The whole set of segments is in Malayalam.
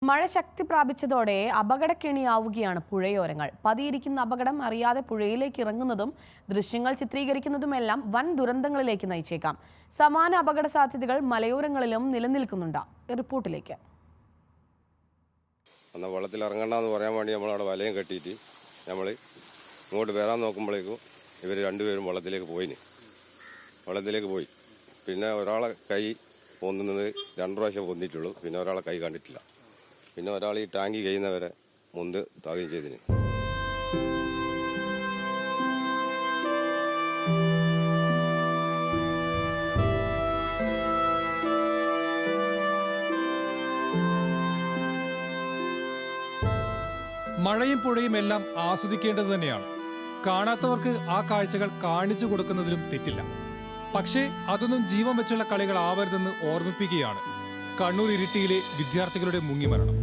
മഴ ശക്തി പ്രാപിച്ചതോടെ അപകടക്കെണിയാവുകയാണ് പുഴയോരങ്ങൾ. പതിയിരിക്കുന്ന അപകടം അറിയാതെ പുഴയിലേക്ക് ഇറങ്ങുന്നതും ദൃശ്യങ്ങൾ ചിത്രീകരിക്കുന്നതുമെല്ലാം വൻ ദുരന്തങ്ങളിലേക്ക് നയിച്ചേക്കാം. സമാന അപകട സാധ്യതകൾ മലയോരങ്ങളിലും നിലനിൽക്കുന്നുണ്ട്. റിപ്പോർട്ടിലേക്ക്. വെള്ളത്തിൽ ഇറങ്ങണ്ടെന്ന് പറയാൻ വേണ്ടി നമ്മളവിടെ വലയം കെട്ടിയിട്ട് നമ്മൾ ഇങ്ങോട്ട് വരാൻ നോക്കുമ്പോഴേക്കും ഇവർ രണ്ടുപേരും വെള്ളത്തിലേക്ക് പോയി. പിന്നെ ഒരാളെ കൈ പൊന്നുന്നത് 2 പ്രാവശ്യം പൊന്നിട്ടുള്ളൂ. പിന്നെ ഒരാളെ കൈ കണ്ടിട്ടില്ല. പിന്നെ ഒരാൾ ഈ ടാങ്കി കഴിയുന്നവരെ മുന്ത് താകുകയും ചെയ്തിന്. മഴയും പുഴയും എല്ലാം ആസ്വദിക്കേണ്ടത് തന്നെയാണ്. കാണാത്തവർക്ക് ആ കാഴ്ചകൾ കാണിച്ചു കൊടുക്കുന്നതിലും തെറ്റില്ല. പക്ഷേ അതൊന്നും ജീവൻ വെച്ചുള്ള കളികൾ ആവരുതെന്ന് ഓർമ്മിപ്പിക്കുകയാണ് കണ്ണൂർ ഇരിട്ടിയിലെ വിദ്യാർത്ഥികളുടെ മുങ്ങിമരണം.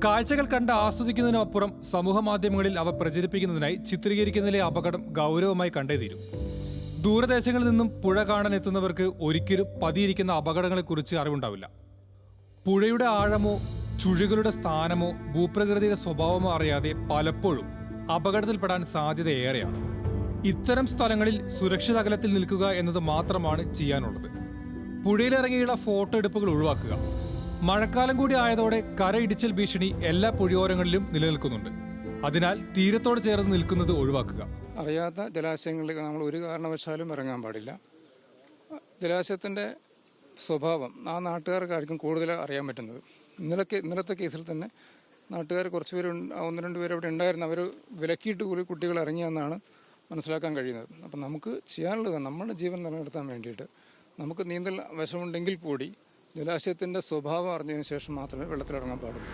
കാഴ്ചകൾ കണ്ട് ആസ്വദിക്കുന്നതിനപ്പുറം സമൂഹ മാധ്യമങ്ങളിൽ അവ പ്രചരിപ്പിക്കുന്നതിനായി ചിത്രീകരിക്കുന്നതിലെ അപകടം ഗൗരവമായി കണ്ടേ തീരും. ദൂരദേശങ്ങളിൽ നിന്നും പുഴ കാണാൻ എത്തുന്നവർക്ക് ഒരിക്കലും പതിയിരിക്കുന്ന അപകടങ്ങളെക്കുറിച്ച് അറിവുണ്ടാവില്ല. പുഴയുടെ ആഴമോ ചുഴികളുടെ സ്ഥാനമോ ഭൂപ്രകൃതിയുടെ സ്വഭാവമോ അറിയാതെ പലപ്പോഴും അപകടത്തിൽപ്പെടാൻ സാധ്യത ഏറെയാണ്. ഇത്തരം സ്ഥലങ്ങളിൽ സുരക്ഷിത അകലത്തിൽ നിൽക്കുക എന്നത് മാത്രമാണ് ചെയ്യാനുള്ളത്. പുഴയിലിറങ്ങിയുള്ള ഫോട്ടോ എടുപ്പുകൾ ഒഴിവാക്കുക. മഴക്കാലം കൂടി ആയതോടെ കരയിടിച്ചൽ ഭീഷണി എല്ലാ പുഴയോരങ്ങളിലും നിലനിൽക്കുന്നുണ്ട്. അതിനാൽ തീരത്തോട് ചേർന്ന് നിൽക്കുന്നത് ഒഴിവാക്കുക. അറിയാത്ത ജലാശയങ്ങളിൽ നമ്മൾ ഒരു കാരണവശാലും ഇറങ്ങാൻ പാടില്ല. ജലാശയത്തിൻ്റെ സ്വഭാവം ആ നാട്ടുകാർക്കായിരിക്കും കൂടുതൽ അറിയാൻ പറ്റുന്നത്. ഇന്നലത്തെ കേസിൽ തന്നെ നാട്ടുകാർ കുറച്ച് പേര് 1-2 പേര് അവിടെ ഉണ്ടായിരുന്നു. അവർ വിലക്കിയിട്ട് കൂടി കുട്ടികൾ ഇറങ്ങിയെന്നാണ് മനസ്സിലാക്കാൻ കഴിയുന്നത്. അപ്പം നമുക്ക് ചെയ്യാനുള്ളത് നമ്മുടെ ജീവൻ നിലനിർത്താൻ വേണ്ടിയിട്ട് നമുക്ക് നീന്തൽ വശമുണ്ടെങ്കിൽ കൂടി ജലാശയത്തിൻ്റെ സ്വഭാവം അറിഞ്ഞതിന് ശേഷം മാത്രമേ വെള്ളത്തിലിറങ്ങാൻ പാടുള്ളൂ.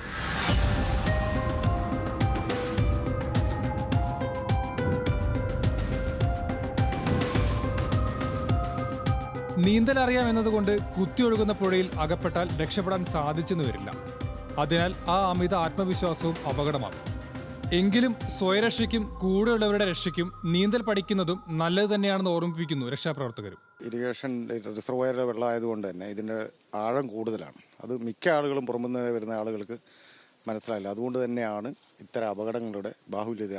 നീന്തൽ അറിയാം എന്നതുകൊണ്ട് കുത്തിയൊഴുകുന്ന പുഴയിൽ അകപ്പെട്ടാൽ രക്ഷപ്പെടാൻ സാധിച്ചെന്ന് വരില്ല. അതിനാൽ ആ അമിത ആത്മവിശ്വാസവും അപകടമാകും. എങ്കിലും സ്വയരക്ഷയ്ക്കും കൂടെയുള്ളവരുടെ രക്ഷയ്ക്കും നീന്തൽ പഠിക്കുന്നതും നല്ലത് തന്നെയാണെന്ന് ഓർമ്മിപ്പിക്കുന്നു രക്ഷാപ്രവർത്തകരും. ഇറിഗേഷൻ റിസർവോയറിലെ വെള്ളമായതുകൊണ്ട് തന്നെ ഇതിൻ്റെ ആഴം കൂടുതലാണ്. അത് മിക്ക ആളുകളും പുറമെ വരുന്ന ആളുകൾക്ക് മനസ്സിലായില്ല. അതുകൊണ്ട് തന്നെയാണ് ഇത്തരം അപകടങ്ങളുടെ ബാഹുല്യത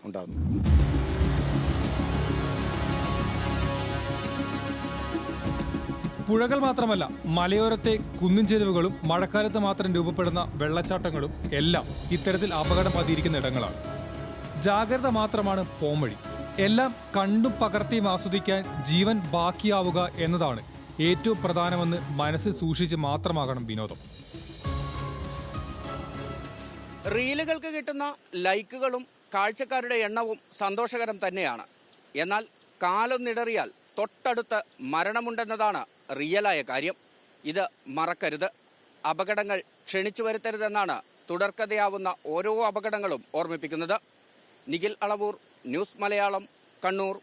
ഉണ്ടാകുന്നത്. പുഴകൾ മാത്രമല്ല, മലയോരത്തെ കുന്നിൻ ചെരുവുകളും മഴക്കാലത്ത് മാത്രം രൂപപ്പെടുന്ന വെള്ളച്ചാട്ടങ്ങളും എല്ലാം ഇത്തരത്തിൽ അപകടം പതിയിരിക്കുന്ന ഇടങ്ങളാണ്. ജാഗ്രത മാത്രമാണ് പോംവഴി. എല്ലാം കണ്ടും പകർത്തിയും ആസ്വദിക്കാൻ ജീവൻ ബാക്കിയാവുക എന്നതാണ് ഏറ്റവും പ്രധാനമെന്ന് മനസ്സിൽ സൂക്ഷിച്ച് മാത്രമാകണം വിനോദം. റീലുകൾക്ക് കിട്ടുന്ന ലൈക്കുകളും കാഴ്ചക്കാരുടെ എണ്ണവും സന്തോഷകരം തന്നെയാണ്. എന്നാൽ കാലൊന്നിടറിയാൽ തൊട്ടടുത്ത് മരണമുണ്ടെന്നതാണ് റിയലായ കാര്യം. ഇത് മറക്കരുത്. അപകടങ്ങൾ ക്ഷണിച്ചു വരുത്തരുതെന്നാണ് തുടർക്കഥയാവുന്ന ഓരോ അപകടങ്ങളും ഓർമ്മിപ്പിക്കുന്നത്. നിഖിൽ അളവൂർ, ന്യൂസ് മലയാളം, കണ്ണൂർ.